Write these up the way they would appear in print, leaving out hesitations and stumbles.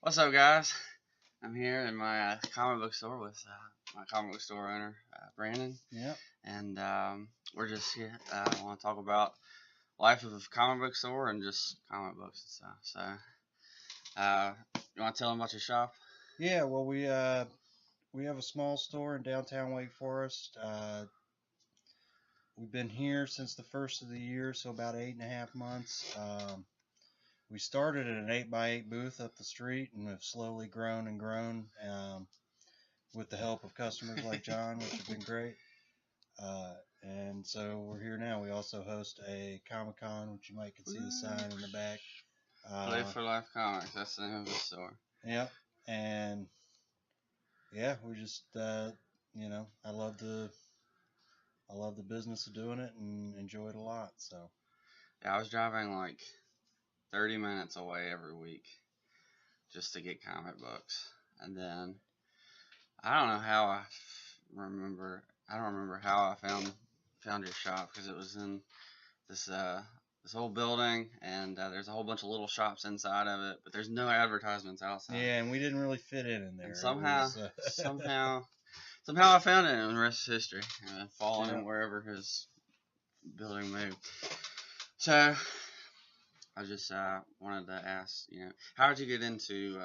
What's up, guys? I'm here in my comic book store with my comic book store owner, Brandon, Yep. and we're just here. I want to talk about life of a comic book store and just comic books and stuff. You want to tell them about your shop? Yeah. Well, we have a small store in downtown Wake Forest. We've been here since the first of the year, so about 8.5 months. We started at an 8x8 booth up the street and have slowly grown and grown with the help of customers like John, which have been great. And so we're here now. We also host a Comic Con, which you might can see the sign in the back. Play4Life Comics. That's the name of the store. Yep. And yeah, we just I love the business of doing it and enjoy it a lot. So Yeah, I was driving like 30 minutes away every week just to get comic books, and then I don't know how remember. I don't remember how I found your shop because it was in this this whole building, and there's a whole bunch of little shops inside of it, but there's no advertisements outside. yeah, and we didn't really fit in there. And somehow I found it, and the rest is history. Following him wherever his building moved. So I just wanted to ask, how did you get into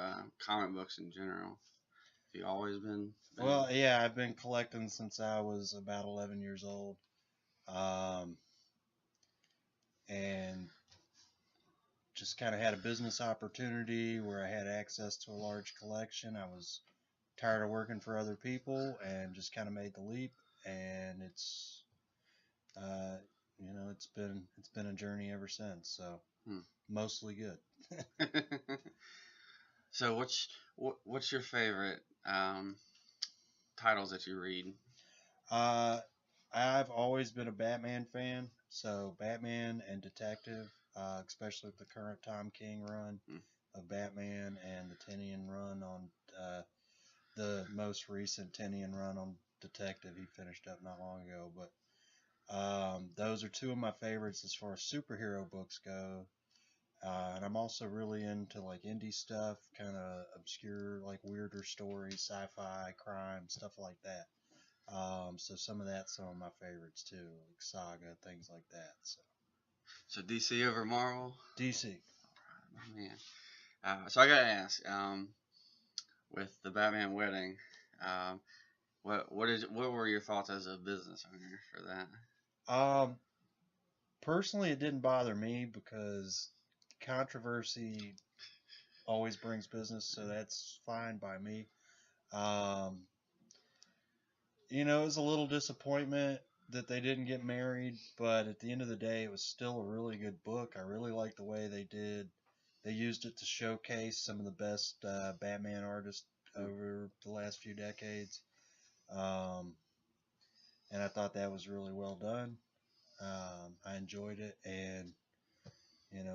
comic books in general? Have you always been? Well, yeah, I've been collecting since I was about 11 years old, and just kind of had a business opportunity where I had access to a large collection. I was tired of working for other people and just kind of made the leap, and uh, it's been a journey ever since. So mostly good. So what's your favorite titles that you read? I've always been a Batman fan, so Batman and Detective, especially with the current Tom King run of Batman and the Tinian run on the most recent Tinian run on Detective. He finished up not long ago, but those are two of my favorites as far as superhero books go. And I'm also really into like indie stuff, kind of obscure, like weirder stories, sci-fi, crime, stuff like that. So some of that's some of my favorites too, like Saga, things like that. So DC over Marvel? DC. Alright, man. So I gotta ask, with the Batman wedding, what were your thoughts as a business owner for that? Personally, it didn't bother me because controversy always brings business, so that's fine by me. Um, it was a little disappointment that they didn't get married, but at the end of the day, it was still a really good book. I really liked the way they did. They used it to showcase some of the best Batman artists over the last few decades, and I thought that was really well done. I enjoyed it, and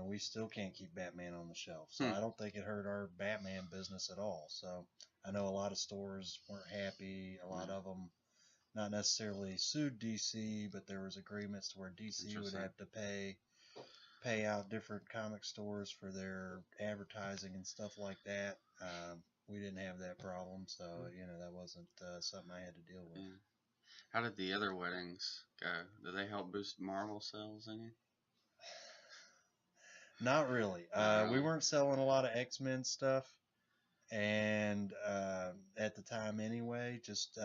we still can't keep Batman on the shelf, so I don't think it hurt our Batman business at all. So I know a lot of stores weren't happy. A lot of them not necessarily sued DC, but there was agreements to where DC would have to pay out different comic stores for their advertising and stuff like that. We didn't have that problem, so that wasn't something I had to deal with. Yeah. How did the other weddings go? Did they help boost Marvel sales any? Not really. We weren't selling a lot of X-Men stuff, and at the time anyway, just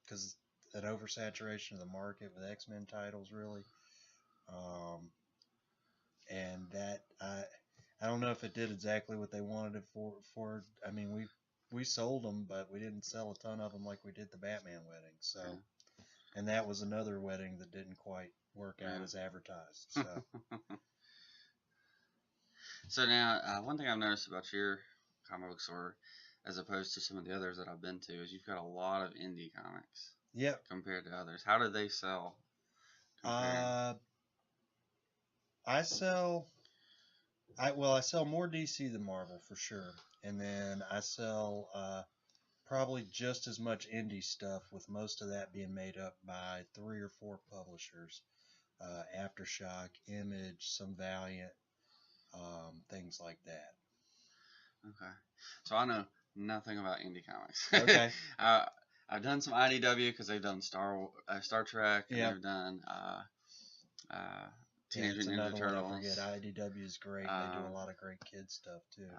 because an oversaturation of the market with X-Men titles, really. And that I don't know if it did exactly what they wanted it for. I mean, we sold them, but we didn't sell a ton of them like we did the Batman wedding. So, and that was another wedding that didn't quite work out as advertised. So. So now, one thing I've noticed about your comic book store, as opposed to some of the others that I've been to, is you've got a lot of indie comics. Yep. Compared to others, how do they sell? I sell more DC than Marvel for sure, and then I sell probably just as much indie stuff, with most of that being made up by 3 or 4 publishers: Aftershock, Image, some Valiant, things like that. Okay. So I know nothing about indie comics. Okay. I've done some IDW because they've done Star Trek, and Yep. they've done Yeah, Teenage it's Mutant Ninja another one I Turtles. forget. IDW is great. They do a Um, lot of great kid stuff too.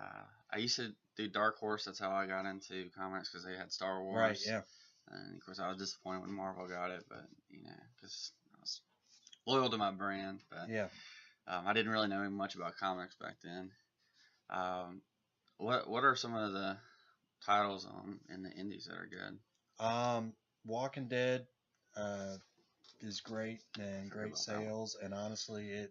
I used to do Dark Horse. That's how I got into comics because they had Star Right. Wars. Yeah. And of course, I was disappointed when Marvel got it, but because I was loyal to my brand. But Yeah. I didn't really know much about comics back then. Um, what are some of the titles in the indies that are good? Walking Dead is great and Forget great about that one. sales, and honestly,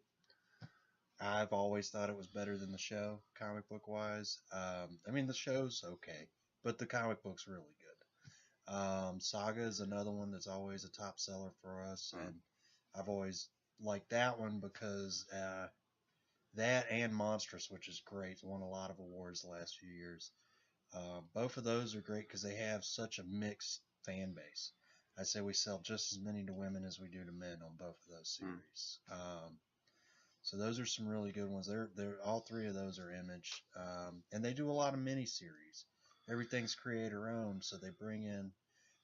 I've always thought it was better than the show, comic book wise. I mean, the show's okay, but the comic book's really good. Saga is another one that's always a top seller for us, and I've always liked that one because that and Monstrous, which is great, won a lot of awards the last few years. Both of those are great because they have such a mixed fan base. I say we sell just as many to women as we do to men on both of those series. So those are some really good ones. They're all three of those are Image, and they do a lot of mini series. Everything's creator owned, so they bring in.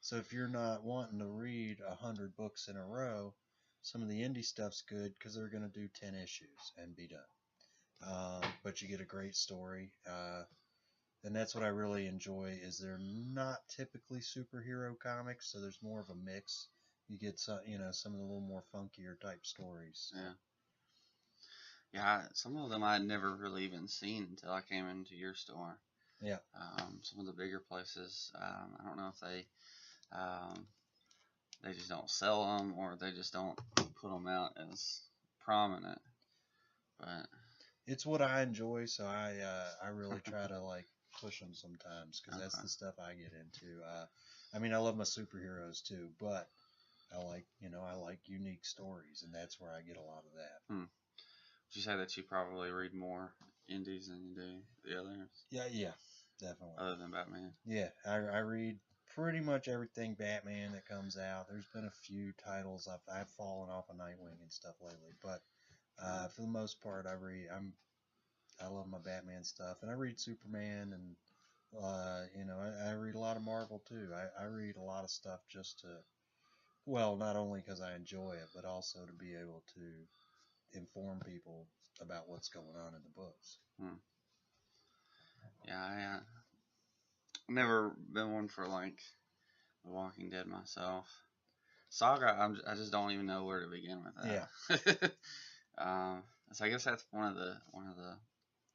So if you're not wanting to read 100 books in a row, some of the indie stuff's good because they're going to do 10 issues and be done. But you get a great story. And that's what I really enjoy is they're not typically superhero comics, so there's more of a mix. You get some of the little more funkier type stories. Yeah. Yeah, some of them I'd never really even seen until I came into your store. Yeah. Some of the bigger places, I don't know if they just don't sell them or they just don't put them out as prominent. But it's what I enjoy, so I really try to like push them sometimes because that's okay. the stuff I get into. I mean, I love my superheroes too, but I like unique stories, and that's where I get a lot of that. Would you say that you probably read more indies than you do the others? Yeah, definitely. Other than Batman? Yeah, I read pretty much everything Batman that comes out. There's been a few titles I've fallen off of Nightwing and stuff lately, but for the most part, I love my Batman stuff, and I read Superman, and I read a lot of Marvel too. I read a lot of stuff just to, well, not only because I enjoy it, but also to be able to inform people about what's going on in the books. Yeah, I never been one for like The Walking Dead myself. Saga, I just don't even know where to begin with that. Yeah. So I guess that's one of the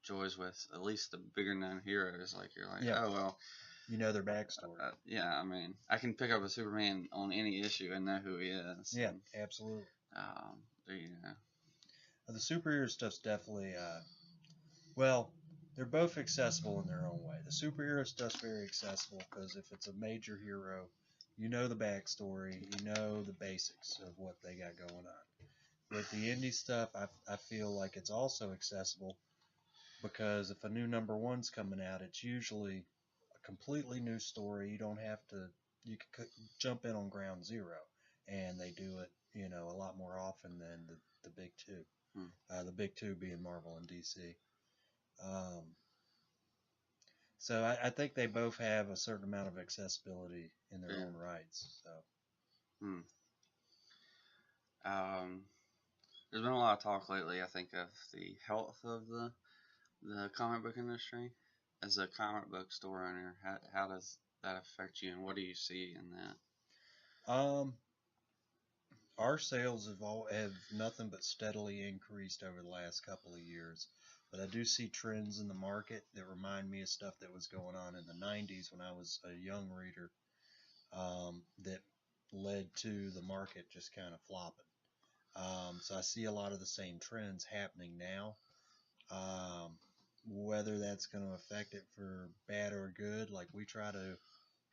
joys with at least the bigger known heroes. Like you're like, oh well, you know their backstory. Yeah, I mean, I can pick up a Superman on any issue and know who he is. Yeah, absolutely. You know. The superhero stuff's definitely well, they're both accessible in their own way. The superhero stuff's very accessible because if it's a major hero, you know the backstory, you know the basics of what they got going on. With the indie stuff, I feel like it's also accessible because if a new number one's coming out, it's usually a completely new story. You don't have to, you can jump in on ground zero, and they do it, a lot more often than the big two. The big two being Marvel and DC. So I think they both have a certain amount of accessibility in their own rights. So. There's been a lot of talk lately, I think, of the health of the comic book industry. As a comic book store owner, how does that affect you, and what do you see in that? Our sales have nothing but steadily increased over the last couple of years. But I do see trends in the market that remind me of stuff that was going on in the 90s when I was a young reader that led to the market just kind of flopping. So I see a lot of the same trends happening now. Whether that's going to affect it for bad or good, like we try to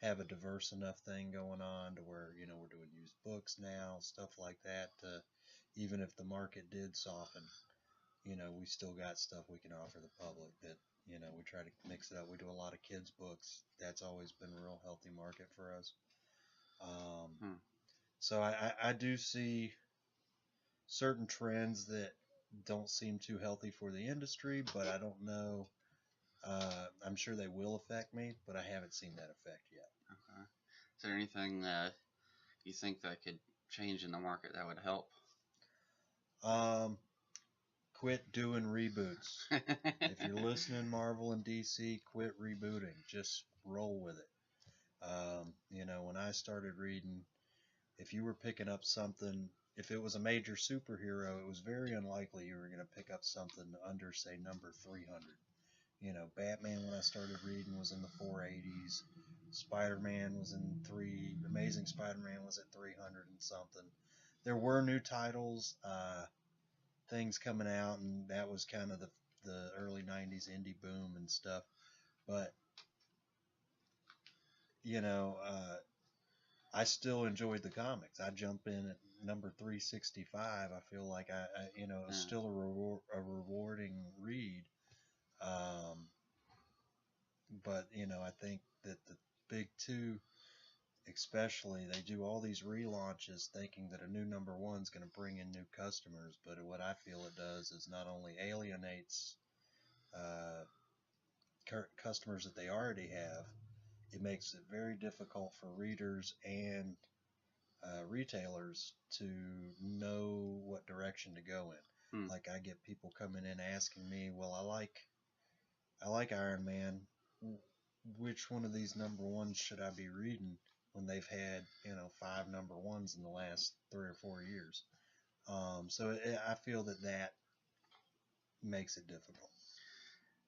have a diverse enough thing going on to where, we're doing used books now, stuff like that. Even if the market did soften, we still got stuff we can offer the public that, we try to mix it up. We do a lot of kids books. That's always been a real healthy market for us. So I do see certain trends that don't seem too healthy for the industry, but I don't know. I'm sure they will affect me, but I haven't seen that effect yet. Okay. Is there anything you think that could change in the market that would help? Quit doing reboots. If you're listening, Marvel and DC, quit rebooting. Just roll with it. When I started reading, if you were picking up something, if it was a major superhero, it was very unlikely you were going to pick up something under, say, number 300. Batman, when I started reading, was in the 480s. Spider-Man was in Amazing Spider-Man was at 300 and something. There were new titles, things coming out, and that was kind of the early 90s indie boom and stuff. But, I still enjoyed the comics. I jump in at number 365. I feel like it was still a rewarding read. But I think that the big two, especially, they do all these relaunches thinking that a new number one's going to bring in new customers. But what I feel it does is not only alienates customers that they already have, it makes it very difficult for readers and retailers to know what direction to go in. Like, I get people coming in asking me, well, I like Iron Man. Which one of these number ones should I be reading when they've had 5 number ones in the last 3 or 4 years? So I feel that makes it difficult.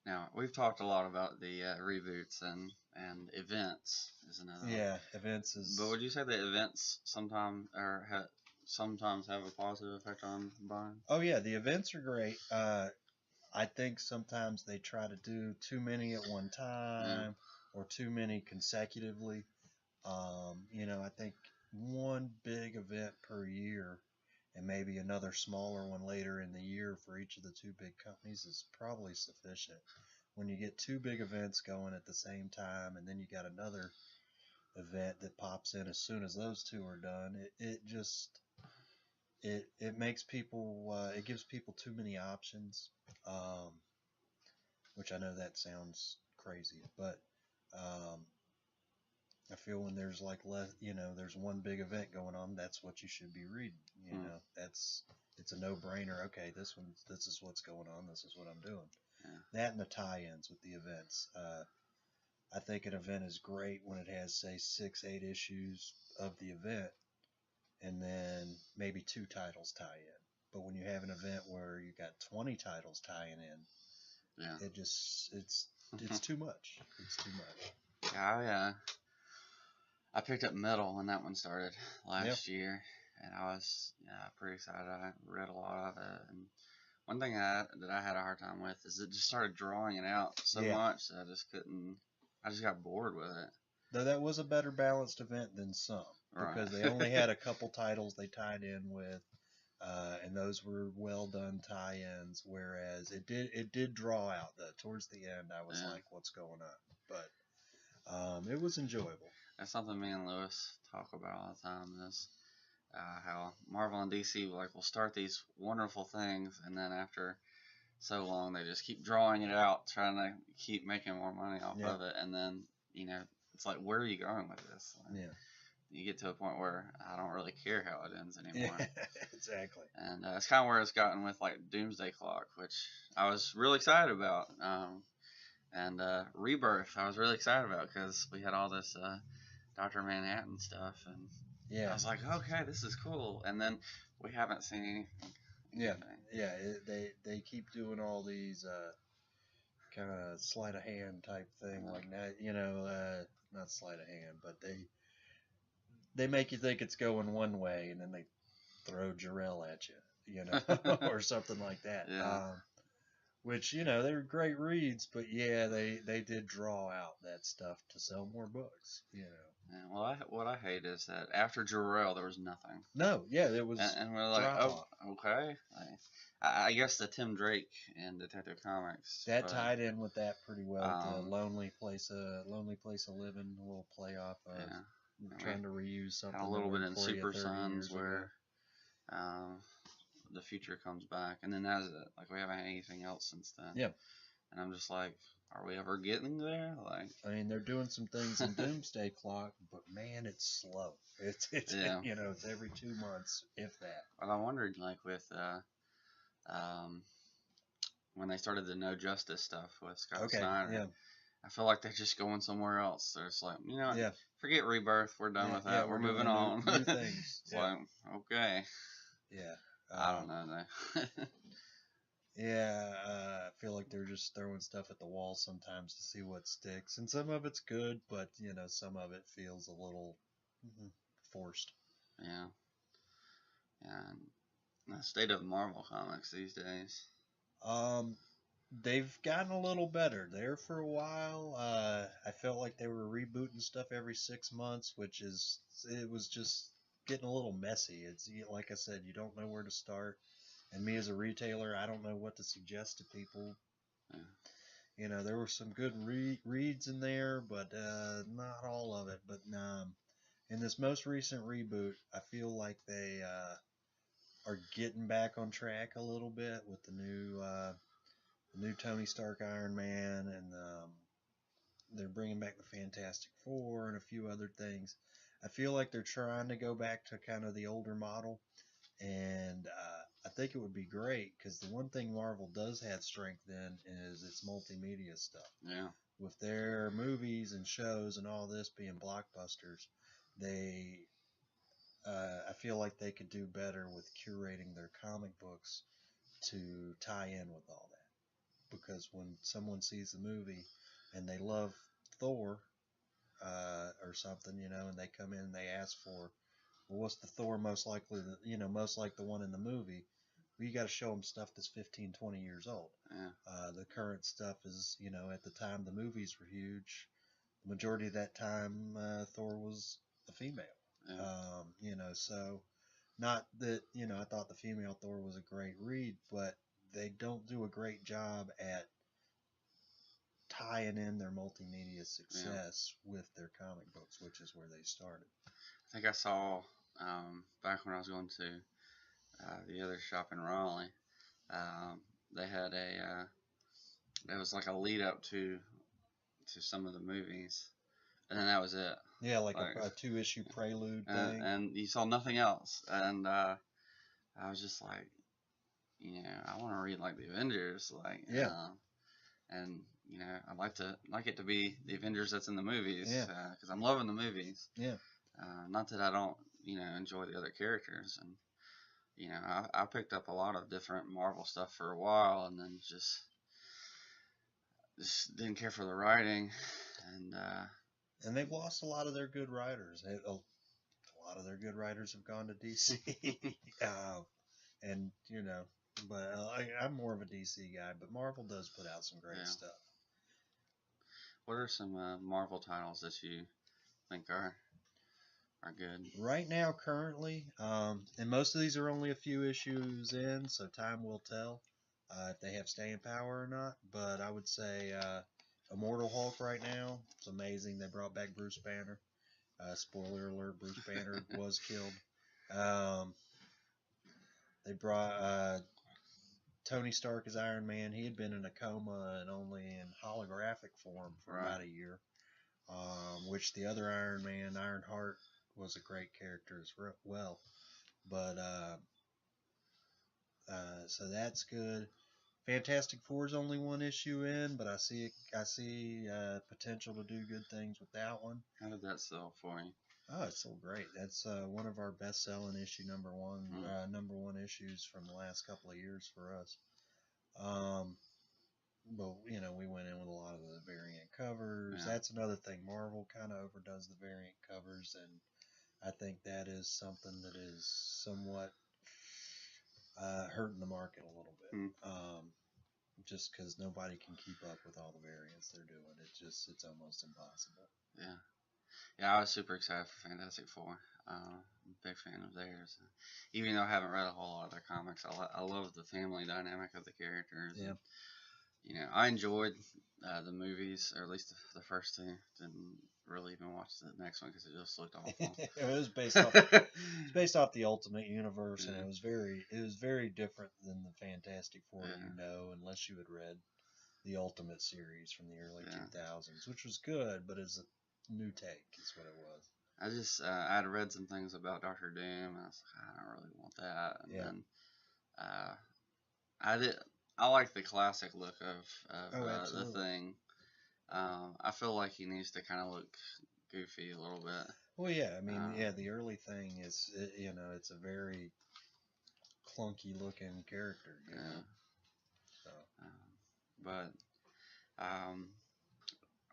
Now, we've talked a lot about the reboots and events is another Yeah, one. events is... But would you say that events sometimes have a positive effect on buying? Oh, yeah, the events are great. I think sometimes they try to do too many at one time or too many consecutively. I think one big event per year and maybe another smaller one later in the year for each of the two big companies is probably sufficient. When you get 2 big events going at the same time, and then you got another event that pops in as soon as those 2 are done, it makes people, it gives people too many options, which I know that sounds crazy, but I feel when there's there's one big event going on, that's what you should be reading. It's a no-brainer. Okay, this is what's going on. This is what I'm doing. Yeah. That and the tie-ins with the events. I think an event is great when it has, say, 6, 8 issues of the event, and then maybe 2 titles tie in. But when you have an event where you got 20 titles tying in, it's too much. It's too much. Yeah, I picked up Metal when that one started last year, and I was pretty excited. I read a lot of it, and one thing that I had a hard time with is it just started drawing it out so much that I just couldn't. I just got bored with it. Though that was a better balanced event than some, because they only had a couple titles they tied in with, and those were well done tie-ins. Whereas it did draw out. Towards the end, I was like, "What's going on?" But it was enjoyable. That's something me and Lewis talk about all the time. Is how Marvel and DC will start these wonderful things, and then after so long they just keep drawing it out, trying to keep making more money off of it, and then it's like, where are you going with this? You get to a point where I don't really care how it ends anymore. Exactly. And it's kind of where it's gotten with like Doomsday Clock, which I was really excited about, and Rebirth I was really excited about because we had all this Dr. Manhattan stuff, and I was like, okay, this is cool. And then we haven't seen anything. They keep doing all these kind of sleight of hand type thing, like that. Not sleight of hand, but they make you think it's going one way, and then they throw Jarrell at you, or something like that. Which they were great reads, but they did draw out that stuff to sell more books. Yeah, well, what I hate is that after Jarrell there was nothing. No, there was. And we're like, oh, okay. I guess the Tim Drake and Detective Comics that tied in with that pretty well. The lonely place of living, a little play off of trying to reuse something. A little bit in Super Sons where the future comes back, and then that's it. Like, we haven't had anything else since then. Yeah. And I'm just like, are we ever getting there? Like, I mean, they're doing some things in Doomsday Clock, but man, it's slow. It's yeah. you know, it's every 2 months, if that. But I wondered, like, with when they started the No Justice stuff with Scott Snyder, yeah. I feel like they're just going somewhere else. They're just like, you know, Yeah. forget Rebirth. We're done with that. Yeah, we're doing moving on. new things. It's like, okay. Yeah. I don't know. Though. Yeah, I feel like they're just throwing stuff at the wall sometimes to see what sticks, and some of it's good, but you know, some of it feels a little forced. Yeah. Yeah. And the state of Marvel comics these days. They've gotten a little better. There for a while, I felt like they were rebooting stuff every 6 months, it was just getting a little messy. It's like I said, you don't know where to start. And me as a retailer, I don't know what to suggest to people. Yeah. You know, there were some good reads in there, but not all of it. But in this most recent reboot, I feel like they are getting back on track a little bit with the new Tony Stark Iron Man, and they're bringing back the Fantastic Four and a few other things. I feel like they're trying to go back to kind of the older model, and I think it would be great because the one thing Marvel does have strength in is its multimedia stuff. Yeah. With their movies and shows and all this being blockbusters, they I feel like they could do better with curating their comic books to tie in with all that. Because when someone sees the movie and they love Thor or something, you know, and they come in and they ask for, well, what's the Thor most likely, most like the one in the movie? Well, you got to show them stuff that's 15, 20 years old. Yeah. The current stuff is, at the time the movies were huge. The majority of that time, Thor was a female. Yeah. So not that, I thought the female Thor was a great read, but they don't do a great job at tying in their multimedia success with their comic books, which is where they started. I think I saw back when I was going to the other shop in Raleigh. They had it was like a lead up to some of the movies, and then that was it. Yeah, like a 2-issue prelude thing. And you saw nothing else, and I was just like, I want to read like the Avengers, like and I'd like it to be the Avengers that's in the movies, because I'm loving the movies. Yeah. Not that I don't enjoy the other characters, and I picked up a lot of different Marvel stuff for a while, and then just didn't care for the writing, and they've lost a lot of their good writers. A lot of their good writers have gone to DC, and but I'm more of a DC guy, but Marvel does put out some great stuff. What are some Marvel titles that you think are good right now, currently? And most of these are only a few issues in, so time will tell if they have staying power or not. But I would say Immortal Hulk right now. It's amazing. They brought back Bruce Banner. Spoiler alert: Bruce Banner was killed. They brought Tony Stark as Iron Man. He had been in a coma and only in holographic form for about a year. Which the other Iron Man, Ironheart, was a great character as well. But so that's good. Fantastic Four is only one issue in, but I see potential to do good things with that one. How did that sell for you? Oh, it's so great. That's one of our best-selling issue number one issues from the last couple of years for us. But we went in with a lot of the variant covers. Yeah. That's another thing. Marvel kind of overdoes the variant covers, and I think that is something that is somewhat hurting the market a little bit. Just because nobody can keep up with all the variants they're doing. It's almost impossible. Yeah, I was super excited for Fantastic Four. I'm a big fan of theirs. Even though I haven't read a whole lot of their comics, I love the family dynamic of the characters. Yeah. And, I enjoyed the movies, or at least the first two. Didn't really even watch the next one because it just looked awful. It was based off the Ultimate Universe, and it was very different than the Fantastic Four unless you had read the Ultimate series from the early Yeah. 2000s, which was good, but it's a new take, is what it was. I just I had read some things about Doctor Doom, and I was like, I don't really want that. And Yeah. then I did. I like the classic look of Oh, the absolutely. Thing. I feel like he needs to kind of look goofy a little bit. Well, yeah, I mean, the early Thing is, it's a very clunky looking character, you know. So. But I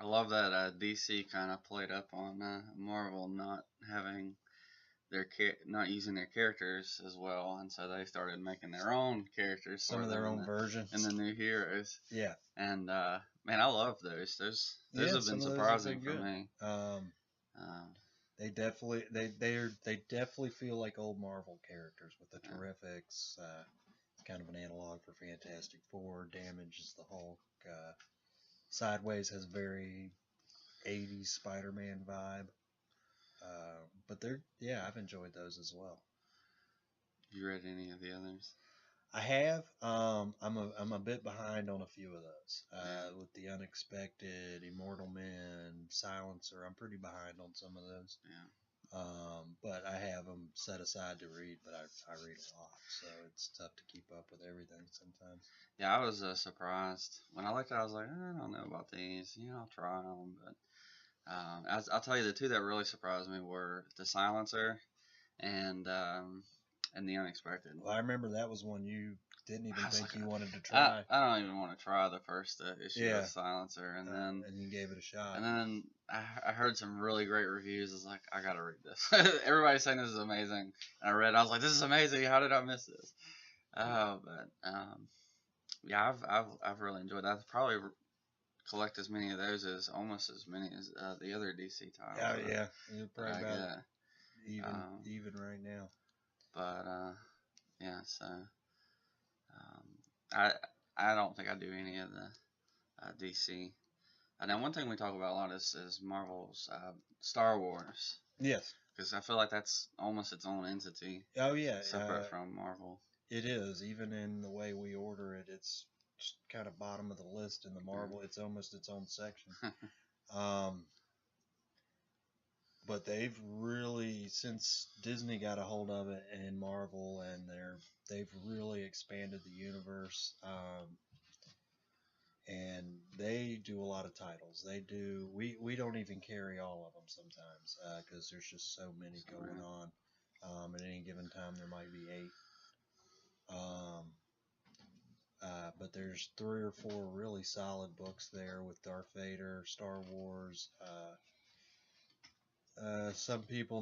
love that DC kind of played up on Marvel not having not using their characters as well, and so they started making their own characters, some of their own versions, and the new heroes. Yeah. And man, I love those. Those have been surprising for me. They definitely feel like old Marvel characters with the Terrifics. It's kind of an analog for Fantastic Four. Damage is the Hulk. Sideways has very 80s Spider-Man vibe. But I've enjoyed those as well. You read any of the others? I have. I'm a bit behind on a few of those. With the Unexpected, Immortal Men, Silencer, I'm pretty behind on some of those. Yeah. But I have them set aside to read. But I read a lot, so it's tough to keep up with everything sometimes. Yeah, I was surprised when I looked at it. I was like, I don't know about these. I'll try them, but. I'll tell you, the two that really surprised me were the Silencer and the Unexpected. Well, I remember that was one you didn't even think you wanted to try. I don't even want to try the first issue of Silencer, and then you gave it a shot. And then I heard some really great reviews. I was like, I gotta read this. Everybody's saying this is amazing, and I read. I was like, this is amazing. How did I miss this? Yeah, I've really enjoyed that. I've probably collect as many of those as almost as many as the other DC titles. Oh yeah, you're probably about even right now. But yeah, so I don't think I do any of the DC. And then one thing we talk about a lot is Marvel's Star Wars. Yes. Because I feel like that's almost its own entity. Oh yeah, separate from Marvel. It is. Even in the way we order it, it's kind of bottom of the list in the Marvel. It's almost its own section. But they've really, since Disney got a hold of it and Marvel, and they've really expanded the universe. And they do a lot of titles. They do. We don't even carry all of them sometimes because there's just so many going on. At any given time, there might be 8. But there's 3 or 4 really solid books there with Darth Vader, Star Wars. Some people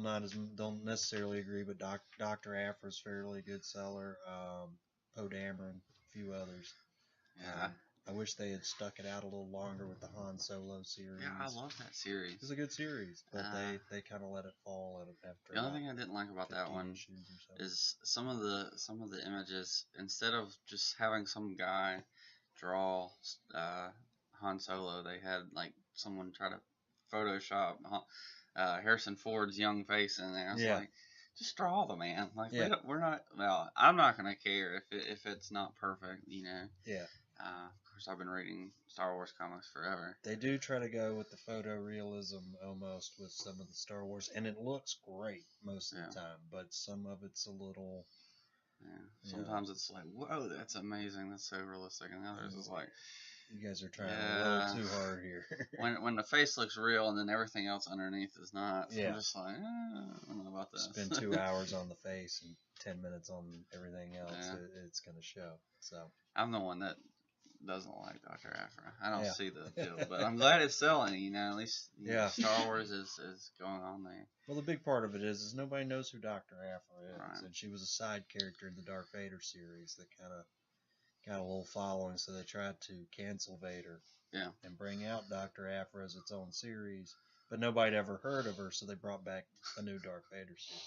don't necessarily agree, but Dr. Aphra's fairly good seller. Poe Dameron, a few others. Yeah. I wish they had stuck it out a little longer with the Han Solo series. Yeah, I love that series. It's a good series, but they kind of let it fall after. The only thing I didn't like about that one is some of the images. Instead of just having some guy draw Han Solo, they had like someone try to Photoshop Harrison Ford's young face in there. I was like, just draw the man. Like we're not. Well, I'm not gonna care if it's not perfect, Yeah. Of course, I've been reading Star Wars comics forever. They do try to go with the photorealism almost with some of the Star Wars, and it looks great most of the time. But some of it's a little. Yeah. Sometimes it's like, whoa, that's amazing. That's so realistic, and others is like. You guys are trying a little too hard here. when the face looks real and then everything else underneath is not. So I'm just like, I don't know about this. Spend 2 hours on the face and 10 minutes on everything else. It's going to show. So I'm the one that doesn't like Dr. Aphra. I don't see the appeal, but I'm glad it's selling. At least Star Wars is going on there. Well, the big part of it is nobody knows who Dr. Aphra is, and she was a side character in the Darth Vader series that kind of got a little following, so they tried to cancel Vader and bring out Dr. Aphra as its own series, but nobody ever heard of her, so they brought back a new Darth Vader series.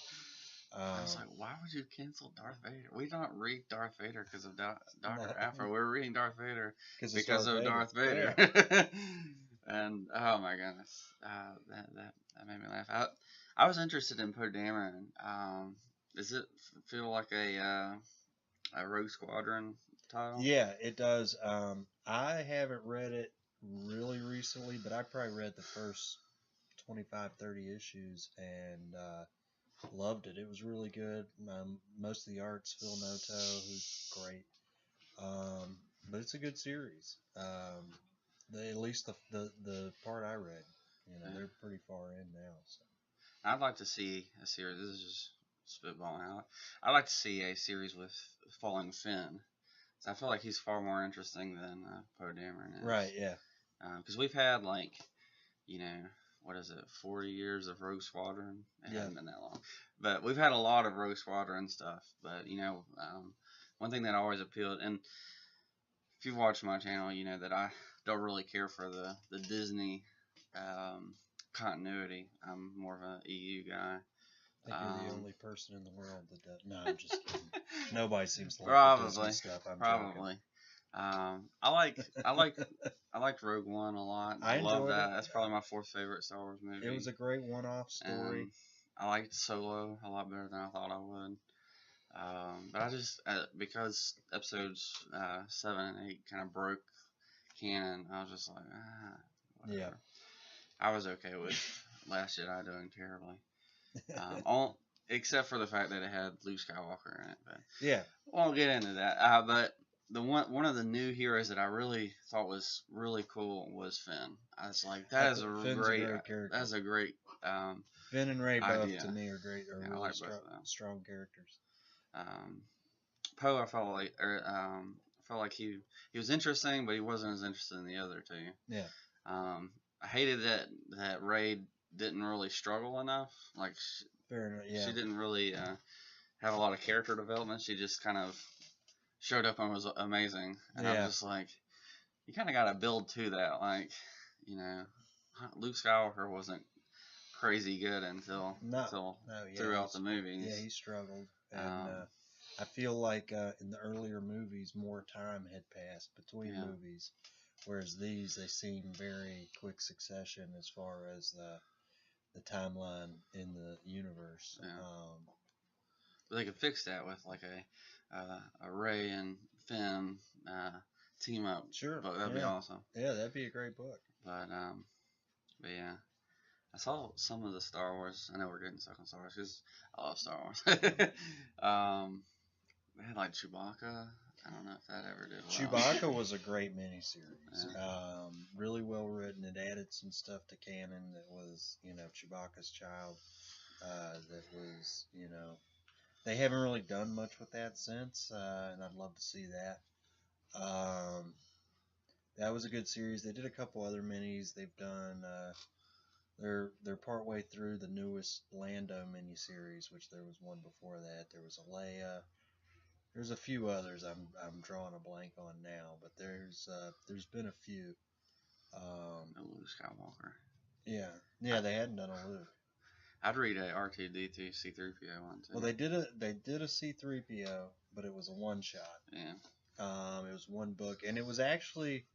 I was like, why would you cancel Darth Vader? We don't read Darth Vader because of Dr. Aphra. We're reading Darth Vader because of Darth Vader. Yeah. And oh my goodness, that made me laugh. I was interested in Poe Dameron. Does it feel like a Rogue Squadron title? Yeah, it does. I haven't read it really recently, but I probably read the first 25, 30 issues and loved it. It was really good. Most of the art's Phil Noto, who's great. But it's a good series. At least the part I read, Yeah. they're pretty far in now. So. I'd like to see a series. This is just spitballing out. I'd like to see a series with Falling Finn. So I feel like he's far more interesting than Poe Dameron is. Right. Yeah. Because we've had like, you know, what is it, 40 years of Rogue Squadron? It hasn't been that long. But we've had a lot of Rogue Squadron stuff. But, one thing that always appealed, and if you've watched my channel, you know that I don't really care for the Disney continuity. I'm more of an EU guy. I think you're the only person in the world that does. No, I'm just kidding. Nobody seems to like probably, the Disney stuff. I'm probably. I liked Rogue One a lot. I love that. That's probably my fourth favorite Star Wars movie. It was a great one-off story. And I liked Solo a lot better than I thought I would. But I just because episodes 7 and 8 kind of broke canon, I was just like, whatever. Yeah. I was okay with Last Jedi doing terribly. Except for the fact that it had Luke Skywalker in it. But yeah. Won't get into that. But the one of the new heroes that I really thought was really cool was Finn. I was like, Finn's a great character. That's a great Finn and Rey idea. Both to me are great. Are really like strong characters. Poe, I felt like he was interesting, but he wasn't as interested in the other two. Yeah. I hated that Rey didn't really struggle enough. Like, fair enough. Yeah. She didn't really have a lot of character development. She just kind of showed up and was amazing. And I was just like, you kind of got to build to that. Like, Luke Skywalker wasn't crazy good until throughout the movies. Yeah, he struggled. And I feel like in the earlier movies, more time had passed between movies. Whereas these, they seem very quick succession as far as the timeline in the universe. Yeah. But they could fix that with like a Rey and Finn team up. Sure. But that'd be awesome. Yeah, that'd be a great book. But yeah. I saw some of the Star Wars. I know we're getting stuck on Star Wars because I love Star Wars. They had like Chewbacca. I don't know if that ever did well. Chewbacca was a great miniseries. Yeah. Really well written. It added some stuff to canon that was, Chewbacca's child. That was, they haven't really done much with that since, and I'd love to see that. That was a good series. They did a couple other minis. They've done. They're partway through the newest Lando miniseries, which there was one before that. There was a Leia. There's a few others I'm drawing a blank on now, but there's been a few. Luke Skywalker. Yeah, they hadn't done a Luke. I'd read a R2D2 C3PO one too. Well, they did a C3PO, but it was a one shot. Yeah. It was one book, and it was actually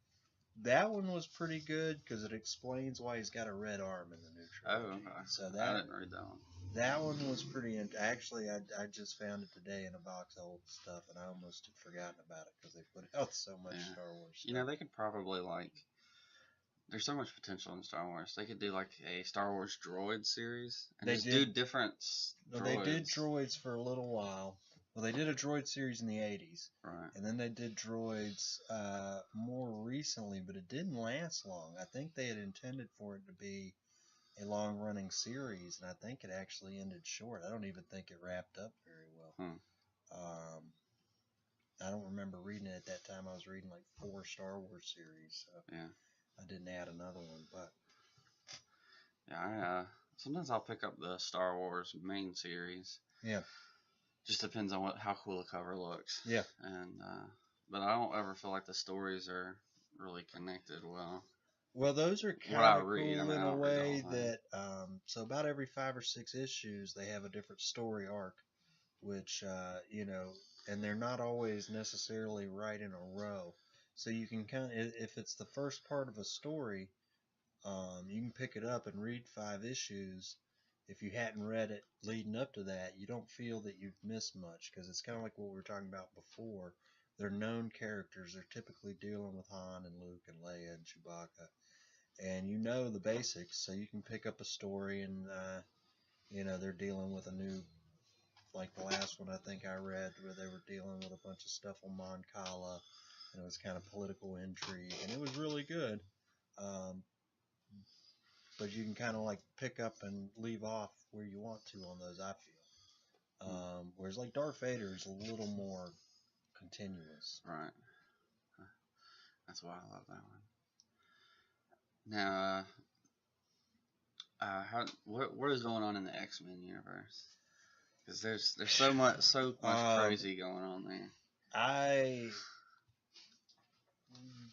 that one was pretty good because it explains why he's got a red arm in the new trilogy. Oh, okay. So I didn't read that one. That one was pretty. Actually, I just found it today in a box of old stuff, and I almost had forgotten about it because they put out so much Star Wars stuff. They could probably there's so much potential in Star Wars. They could do like a Star Wars droid series and do different droids. They did droids for a little while. Well, they did a droid series in the 80s. Right. And then they did droids more recently, but it didn't last long. I think they had intended for it to be a long-running series, and I think it actually ended short. I don't even think it wrapped up very well. I don't remember reading it at that time. I was reading like 4 Star Wars series, so I didn't add another one. But yeah, sometimes I'll pick up the Star Wars main series. Yeah. Just depends on how cool the cover looks. Yeah. And but I don't ever feel like the stories are really connected well. Well, those are kind of cool in a way that so about every 5 or 6 issues they have a different story arc, which and they're not always necessarily right in a row. So you can if it's the first part of a story, you can pick it up and read 5 issues. If you hadn't read it leading up to that, you don't feel that you've missed much because it's kind of like what we were talking about before. they're known characters. They're typically dealing with Han and Luke and Leia and Chewbacca, and you know the basics, so you can pick up a story and they're dealing with a new, like the last one I think I read, where they were dealing with a bunch of stuff on Mon Cala, and it was kind of political intrigue, and it was really good. Um, but you can kind of like pick up and leave off where you want to on those, I feel. Whereas like Darth Vader is a little more continuous. Right. That's why I love that one. Now, what is going on in the X-Men universe? Because there's so much crazy going on there.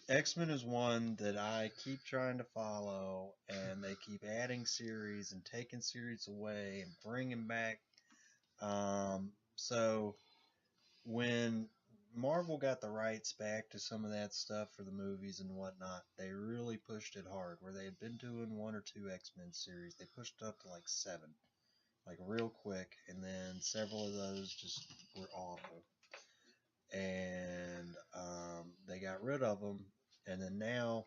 X-Men is one that I keep trying to follow, and they keep adding series and taking series away and bringing back. So when Marvel got the rights back to some of that stuff for the movies and whatnot, they really pushed it hard. Where they had been doing 1 or 2 X-Men series, they pushed it up to like 7, like real quick, and then several of those just were awful. And they got rid of them, and then now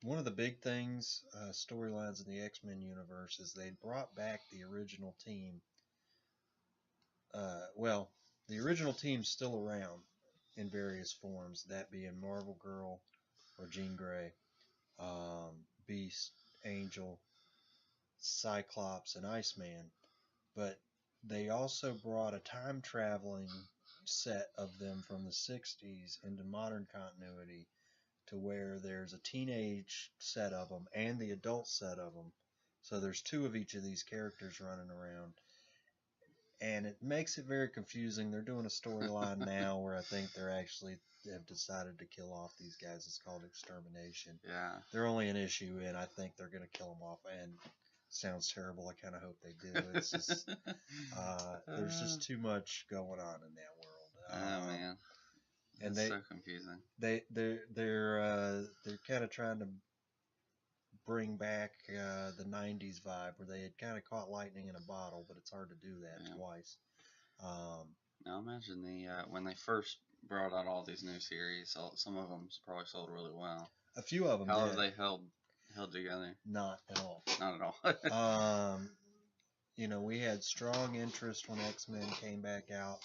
one of the big things, storylines in the X-Men universe, is they brought back the original team. The original team's still around in various forms, that being Marvel Girl or Jean Grey, Beast, Angel, Cyclops, and Iceman. But they also brought a time traveling set of them from the 60s into modern continuity, to where there's a teenage set of them and the adult set of them. So there's 2 of each of these characters running around. And it makes it very confusing. They're doing a storyline now where I think they're actually have decided to kill off these guys. It's called Extermination. Yeah. They're only an issue in. I think they're going to kill them off. And sounds terrible. I kind of hope they do. It's just there's just too much going on in that world. Oh man. And it's so confusing. They're kind of trying to bring back the 90s vibe, where they had kind of caught lightning in a bottle, but it's hard to do that twice. Now imagine when they first brought out all these new series, some of them probably sold really well. A few of them How did. have they held together? Not at all. Not at all. We had strong interest when X-Men came back out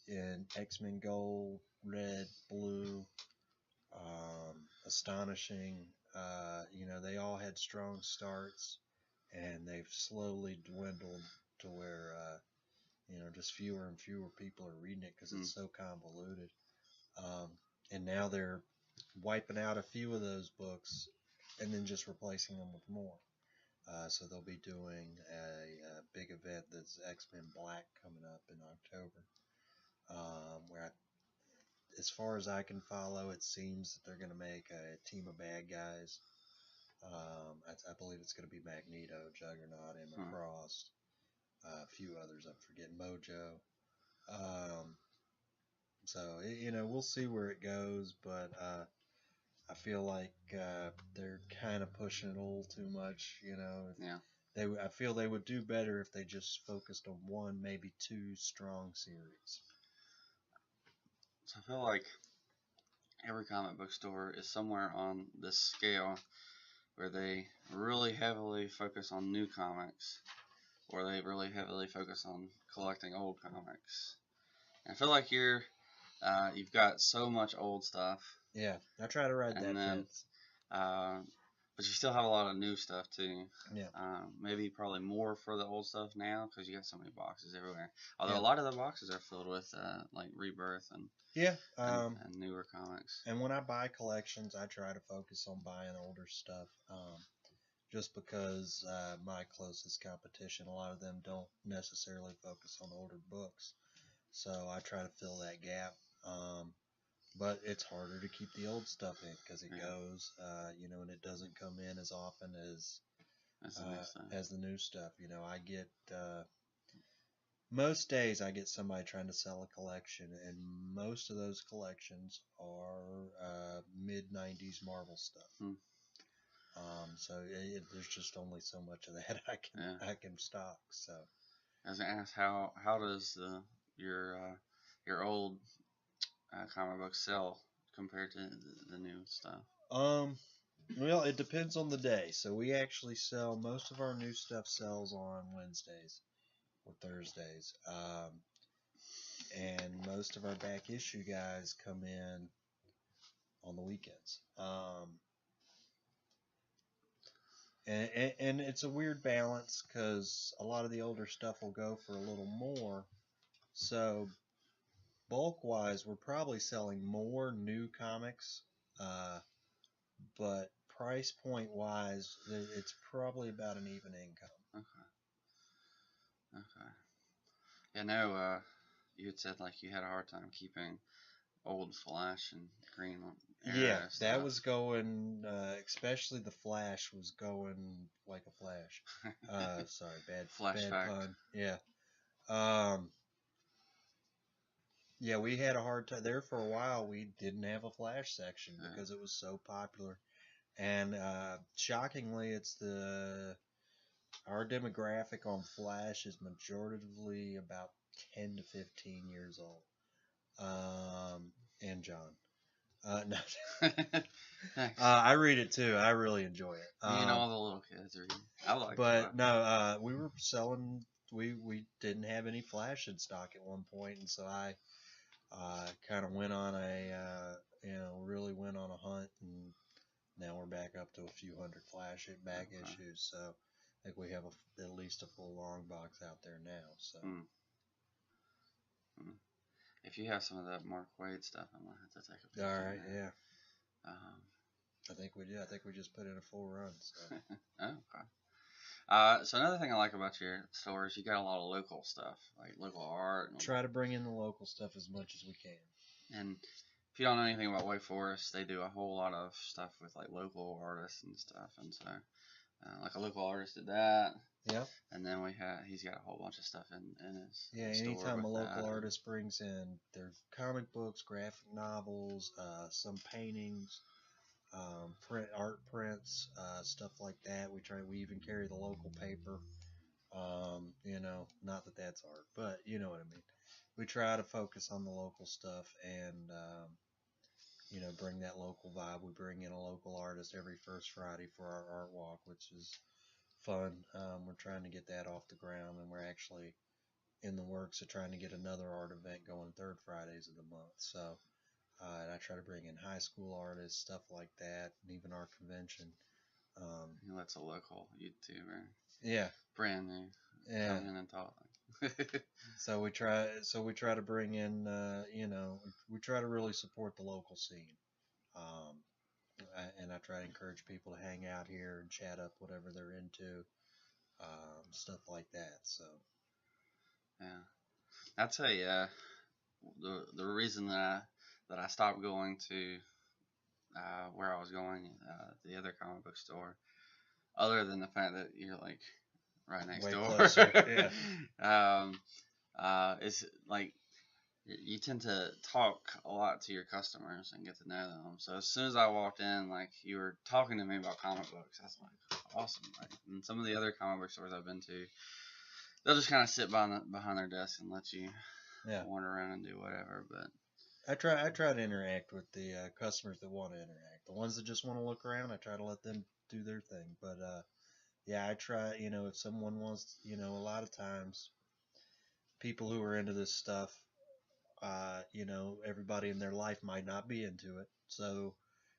in X-Men Gold, Red, Blue, Astonishing. They all had strong starts, and they've slowly dwindled to where just fewer and fewer people are reading it because it's so convoluted. And now they're wiping out a few of those books and then just replacing them with more. So they'll be doing a big event that's X-Men Black coming up in October, where as far as I can follow, it seems that they're going to make a team of bad guys. I believe it's going to be Magneto, Juggernaut, Emma Frost, a few others I'm forgetting, Mojo. So we'll see where it goes, but I feel like they're kind of pushing it a little too much. Yeah. I feel they would do better if they just focused on 1, maybe 2 strong series. So I feel like every comic book store is somewhere on this scale where they really heavily focus on new comics, or they really heavily focus on collecting old comics. And I feel like you've got so much old stuff. Yeah, I try to ride that fence. But you still have a lot of new stuff too. Yeah. Maybe probably more for the old stuff now because you got so many boxes everywhere. Although a lot of the boxes are filled with like Rebirth and and newer comics. And when I buy collections, I try to focus on buying older stuff. Just because my closest competition, a lot of them don't necessarily focus on older books. So I try to fill that gap. But it's harder to keep the old stuff in because it goes, and it doesn't come in as often as the new stuff. I get most days I get somebody trying to sell a collection, and most of those collections are mid-90s Marvel stuff. So there's just only so much of that I can stock. So I was gonna ask how does your old comic books sell compared to the new stuff? Well, it depends on the day. So we actually sell most of our new stuff sells on Wednesdays or Thursdays. And most of our back issue guys come in on the weekends. And it's a weird balance because a lot of the older stuff will go for a little more. So bulk wise, we're probably selling more new comics, but price point wise, it's probably about an even income. Okay. Okay. Yeah, no, you had said like you had a hard time keeping old Flash and Green Arrow Yeah, stuff. that was going, especially the Flash was going like a flash. Sorry, bad Flashback. pun. Yeah. Um, yeah, we had a hard time there for a while. We didn't have a Flash section because it was so popular. And shockingly, it's our demographic on Flash is majoritively about 10 to 15 years old. And John. No. I read it too. I really enjoy it. All the little kids read. I like it. But no, we were selling. We didn't have any Flash in stock at one point, and so I kind of went on really went on a hunt, and now we're back up to a few hundred Flash back issues. So I think we have at least a full long box out there now. So. If you have some of that Mark Waid stuff, I'm gonna have to take a picture. All right, yeah. I think we do. I think we just put in a full run. So. Oh, okay. So another thing I like about your store is you got a lot of local stuff, like local art. Try to bring in the local stuff as much as we can. And if you don't know anything about Wake Forest, they do a whole lot of stuff with like local artists and stuff. And so, like a local artist did that. Yeah. And then he's got a whole bunch of stuff in his store. Anytime a local that. artist brings in their comic books, graphic novels, some paintings, art prints, stuff like that. We even carry the local paper. Not that that's art, but you know what I mean. We try to focus on the local stuff and bring that local vibe. We bring in a local artist every first Friday for our art walk, which is fun. We're trying to get that off the ground, and we're actually in the works of trying to get another art event going third Fridays of the month. So, and I try to bring in high school artists, stuff like that, and even our convention. That's a local YouTuber. Yeah. Brand new. Yeah. Come in and talk. So we try to bring in, we try to really support the local scene. And I try to encourage people to hang out here and chat up whatever they're into, stuff like that. So, yeah, I'd say the reason that I stopped going to where I was going, the other comic book store, other than the fact that you're like right next door, closer, yeah. is like you tend to talk a lot to your customers and get to know them. So as soon as I walked in, like you were talking to me about comic books, that's like awesome. Like, and some of the other comic book stores I've been to, they'll just kind of sit behind their desk and let you wander around and do whatever. But I try to interact with the customers that want to interact. The ones that just want to look around, I try to let them do their thing. But yeah, I try. If someone wants, a lot of times people who are into this stuff. Everybody in their life might not be into it. So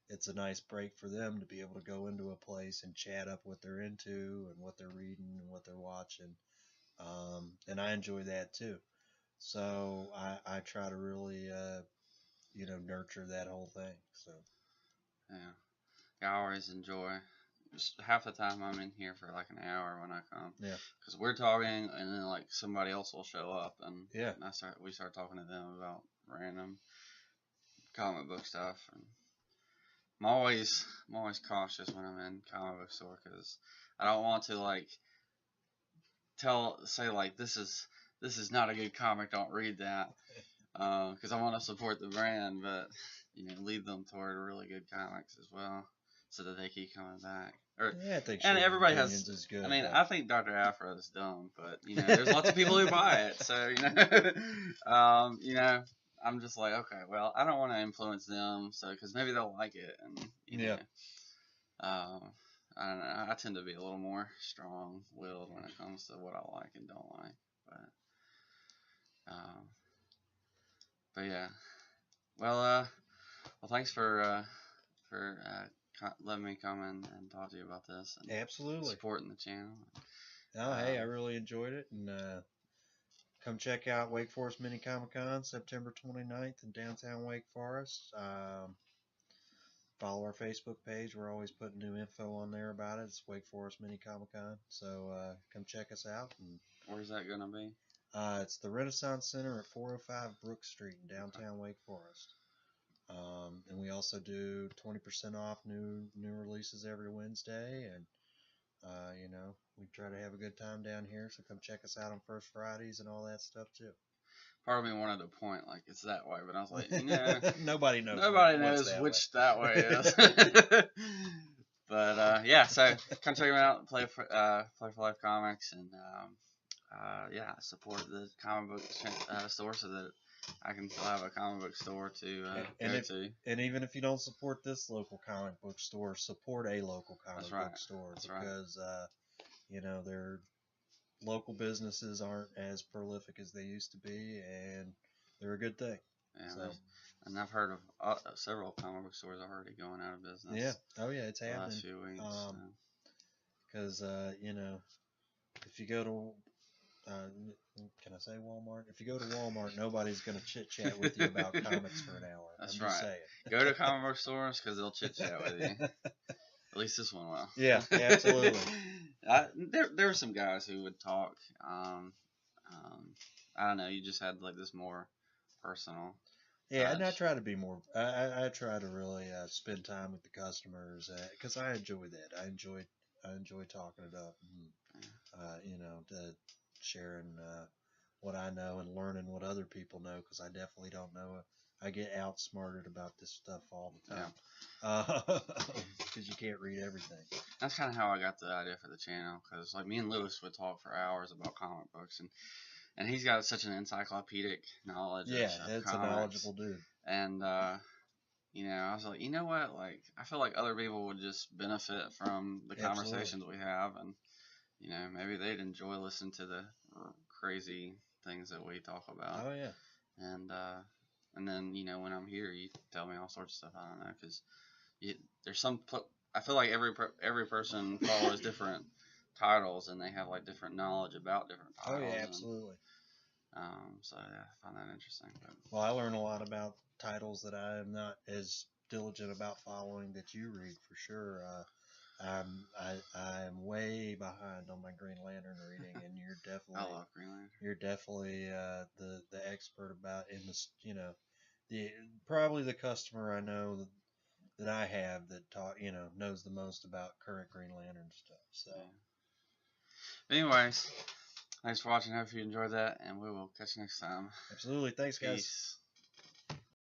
it's a nice break for them to be able to go into a place and chat up what they're into and what they're reading and what they're watching. And I enjoy that too. So I try to really, nurture that whole thing. So, yeah, I always enjoy. Just half the time I'm in here for like an hour when I come. Yeah. Because we're talking, and then like somebody else will show up, and yeah, we start talking to them about random comic book stuff. And I'm always cautious when I'm in comic book store because I don't want to like say like this is not a good comic, don't read that, because I want to support the brand, but lead them toward really good comics as well, so that they keep coming back. I think and everybody has. Is good, I think Dr. Afro is dumb, but there's lots of people who buy it, so I'm just like, okay, well, I don't want to influence them, so because maybe they'll like it, and you know, I don't know. I tend to be a little more strong-willed when it comes to what I like and don't like, um, but yeah. Well, thanks for letting me come and talk to you about this and Absolutely. supporting the channel. Oh, hey, I really enjoyed it, and come check out Wake Forest Mini Comic Con September 29th in downtown Wake Forest. Follow our Facebook page. We're always putting new info on there about it. It's Wake Forest Mini Comic Con. So come check us out. And where's that going to be? It's the Renaissance Center at 405 Brook Street in downtown Wake Forest. And we also do 20% off new releases every Wednesday. And, you know, we try to have a good time down here. So come check us out on First Fridays and all that stuff, too. Part of me wanted to point like it's that way, but I was like, you know, nobody knows. Nobody knows which that way is. But yeah, so come check them out. Play4Life Comics, and yeah, support the comic book store so that I can still have a comic book store to go to. And even if you don't support this local comic book store, support a local comic book store because you know, their local businesses aren't as prolific as they used to be, and they're a good thing. Yeah, so. And I've heard of several comic book stores already going out of business. Yeah, oh yeah, it's happening. The last few weeks. Because you know, if you go to can I say Walmart? If you go to Walmart, nobody's going to chit chat with you about comics for an hour. That's I'm right. Just saying. Go to comic book stores because they'll chit chat with you. At least this one will. Yeah, absolutely. There were some guys who would talk. I don't know. You just had like this more personal. Yeah, and I try to be more. I try to really spend time with the customers because I enjoy that. I enjoy talking it up. And, you know, sharing what I know and learning what other people know because I definitely don't know. I get outsmarted about this stuff all the time because you can't read everything. That's kind of how I got the idea for the channel because like me and Lewis would talk for hours about comic books and he's got such an encyclopedic knowledge. Yeah, of it's comics. a knowledgeable dude. And you know, I was like, you know what? Like, I feel like other people would just benefit from the conversations we have, and you know, maybe they'd enjoy listening to the crazy things that we talk about. Oh yeah. And then you know, when I'm here, you tell me all sorts of stuff. I don't know, because there's some. I feel like every person follows different titles, and they have like different knowledge about different titles. Oh yeah, absolutely. So yeah, I find that interesting. But. Well, I learn a lot about titles that I am not as diligent about following that you read for sure. I'm way behind on my Green Lantern reading, and you're definitely. I love Green Lantern. You're definitely the expert about in this. You know, probably the customer I know that I have that knows the most about current Green Lantern stuff. So. Yeah. Anyways. Thanks for watching. I hope you enjoyed that, and we will catch you next time. Absolutely. Thanks, guys. Peace.